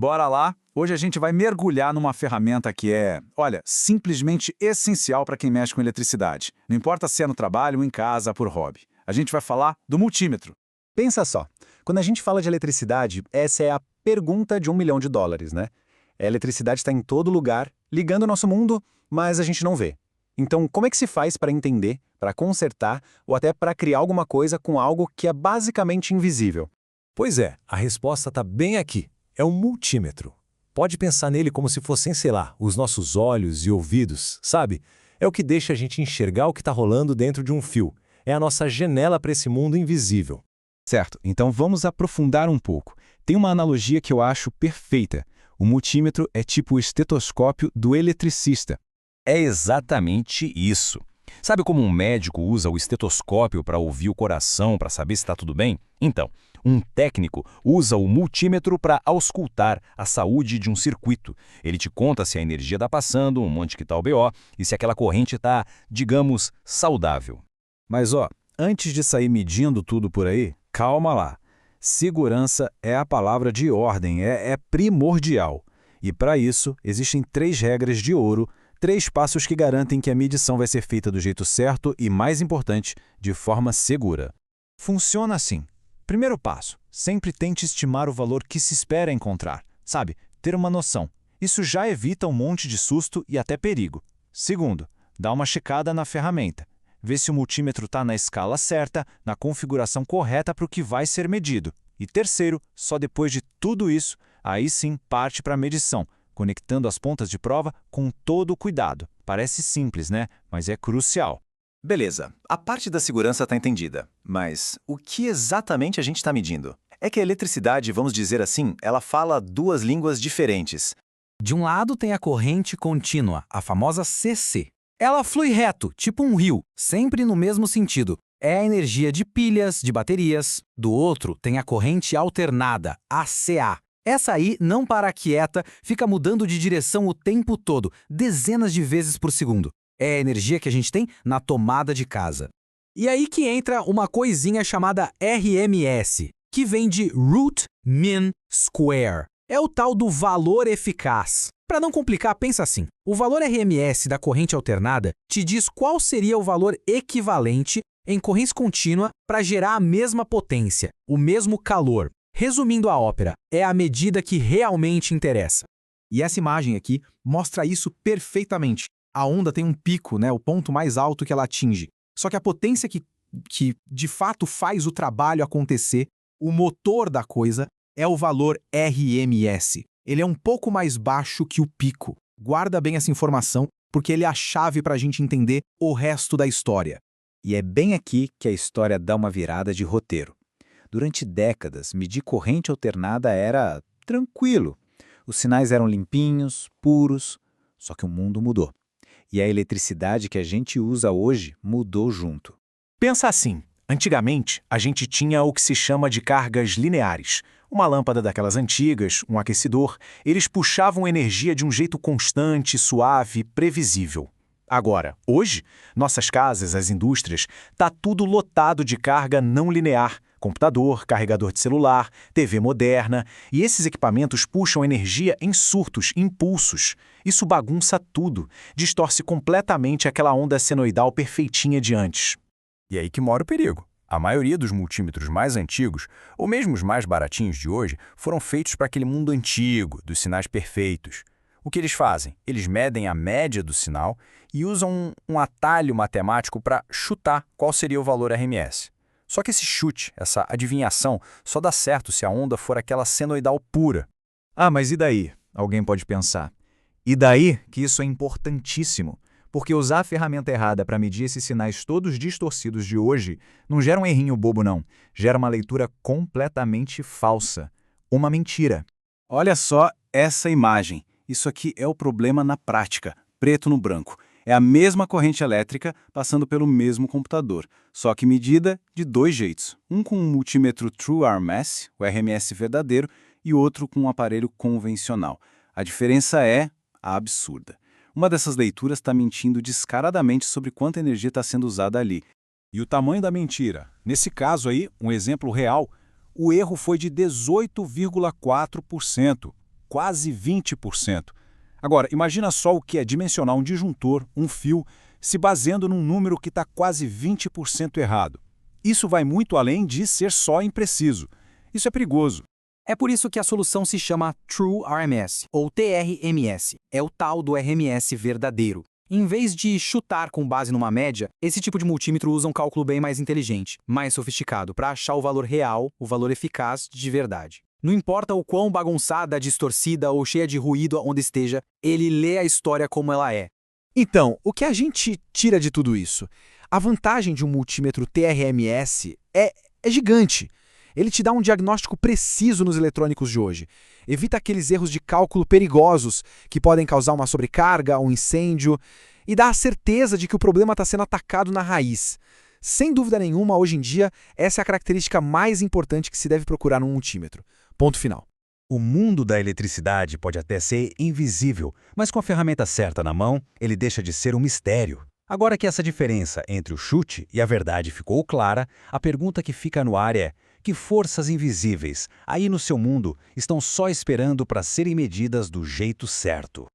Bora lá! Hoje a gente vai mergulhar numa ferramenta que é, olha, simplesmente essencial para quem mexe com eletricidade. Não importa se é no trabalho ou em casa, por hobby. A gente vai falar do multímetro. Pensa só, quando a gente fala de eletricidade, essa é a pergunta de $1 milhão, né? A eletricidade está em todo lugar, ligando o nosso mundo, mas a gente não vê. Então, como é que se faz para entender, para consertar ou até para criar alguma coisa com algo que é basicamente invisível? Pois é, a resposta está bem aqui. É um multímetro. Pode pensar nele como se fossem, sei lá, os nossos olhos e ouvidos, sabe? É o que deixa a gente enxergar o que está rolando dentro de um fio. É a nossa janela para esse mundo invisível. Certo, então vamos aprofundar um pouco. Tem uma analogia que eu acho perfeita. O multímetro é tipo o estetoscópio do eletricista. É exatamente isso. Sabe como um médico usa o estetoscópio para ouvir o coração para saber se está tudo bem? Então, um técnico usa o multímetro para auscultar a saúde de um circuito. Ele te conta se a energia está passando, onde que está o BO e se aquela corrente está, digamos, saudável. Mas ó, antes de sair medindo tudo por aí, calma lá. Segurança é a palavra de ordem, é primordial. E para isso, existem 3 regras de ouro, 3 passos que garantem que a medição vai ser feita do jeito certo e, mais importante, de forma segura. Funciona assim. Primeiro passo, sempre tente estimar o valor que se espera encontrar. Sabe, ter uma noção. Isso já evita um monte de susto e até perigo. Segundo, dá uma checada na ferramenta. Vê se o multímetro está na escala certa, na configuração correta para o que vai ser medido. E terceiro, só depois de tudo isso, aí sim parte para a medição, conectando as pontas de prova com todo o cuidado. Parece simples, né? Mas é crucial. Beleza, a parte da segurança está entendida, mas o que exatamente a gente está medindo? É que a eletricidade, vamos dizer assim, ela fala 2 línguas diferentes. De um lado tem a corrente contínua, a famosa CC. Ela flui reto, tipo um rio, sempre no mesmo sentido. É a energia de pilhas, de baterias. Do outro tem a corrente alternada, ACA. Essa aí não para quieta, fica mudando de direção o tempo todo, dezenas de vezes por segundo. É a energia que a gente tem na tomada de casa. E aí que entra uma coisinha chamada RMS, que vem de Root Mean Square. É o tal do valor eficaz. Para não complicar, pensa assim. O valor RMS da corrente alternada te diz qual seria o valor equivalente em corrente contínua para gerar a mesma potência, o mesmo calor. Resumindo a ópera, é a medida que realmente interessa. E essa imagem aqui mostra isso perfeitamente. A onda tem um pico, né, o ponto mais alto que ela atinge. Só que a potência que de fato faz o trabalho acontecer, o motor da coisa, é o valor RMS. Ele é um pouco mais baixo que o pico. Guarda bem essa informação, porque ele é a chave para a gente entender o resto da história. E é bem aqui que a história dá uma virada de roteiro. Durante décadas, medir corrente alternada era tranquilo. Os sinais eram limpinhos, puros, só que o mundo mudou. E a eletricidade que a gente usa hoje mudou junto. Pensa assim, antigamente a gente tinha o que se chama de cargas lineares. Uma lâmpada daquelas antigas, um aquecedor, eles puxavam energia de um jeito constante, suave, previsível. Agora, hoje, nossas casas, as indústrias, tá tudo lotado de carga não linear. Computador, carregador de celular, TV moderna, e esses equipamentos puxam energia em surtos, impulsos. Isso bagunça tudo, distorce completamente aquela onda senoidal perfeitinha de antes. E aí que mora o perigo. A maioria dos multímetros mais antigos, ou mesmo os mais baratinhos de hoje, foram feitos para aquele mundo antigo, dos sinais perfeitos. O que eles fazem? Eles medem a média do sinal e usam um atalho matemático para chutar qual seria o valor RMS. Só que esse chute, essa adivinhação, só dá certo se a onda for aquela senoidal pura. Ah, mas e daí? Alguém pode pensar. E daí que isso é importantíssimo, porque usar a ferramenta errada para medir esses sinais todos distorcidos de hoje não gera um errinho bobo não, gera uma leitura completamente falsa, uma mentira. Olha só essa imagem. Isso aqui é o problema na prática, preto no branco. É a mesma corrente elétrica passando pelo mesmo computador, só que medida de 2 jeitos. Um com um multímetro True RMS, o RMS verdadeiro, e outro com um aparelho convencional. A diferença é absurda. Uma dessas leituras está mentindo descaradamente sobre quanta energia está sendo usada ali. E o tamanho da mentira? Nesse caso aí, um exemplo real, o erro foi de 18,4%. quase 20%. Agora, imagina só o que é dimensionar um disjuntor, um fio, se baseando num número que está quase 20% errado. Isso vai muito além de ser só impreciso. Isso é perigoso. É por isso que a solução se chama True RMS, ou TRMS. É o tal do RMS verdadeiro. Em vez de chutar com base numa média, esse tipo de multímetro usa um cálculo bem mais inteligente, mais sofisticado, para achar o valor real, o valor eficaz de verdade. Não importa o quão bagunçada, distorcida ou cheia de ruído onde esteja, ele lê a história como ela é. Então, o que a gente tira de tudo isso? A vantagem de um multímetro TRMS é gigante. Ele te dá um diagnóstico preciso nos eletrônicos de hoje. Evita aqueles erros de cálculo perigosos que podem causar uma sobrecarga, um incêndio, e dá a certeza de que o problema está sendo atacado na raiz. Sem dúvida nenhuma, hoje em dia, essa é a característica mais importante que se deve procurar num multímetro. Ponto final. O mundo da eletricidade pode até ser invisível, mas com a ferramenta certa na mão, ele deixa de ser um mistério. Agora que essa diferença entre o chute e a verdade ficou clara, a pergunta que fica no ar é: que forças invisíveis, aí no seu mundo, estão só esperando para serem medidas do jeito certo?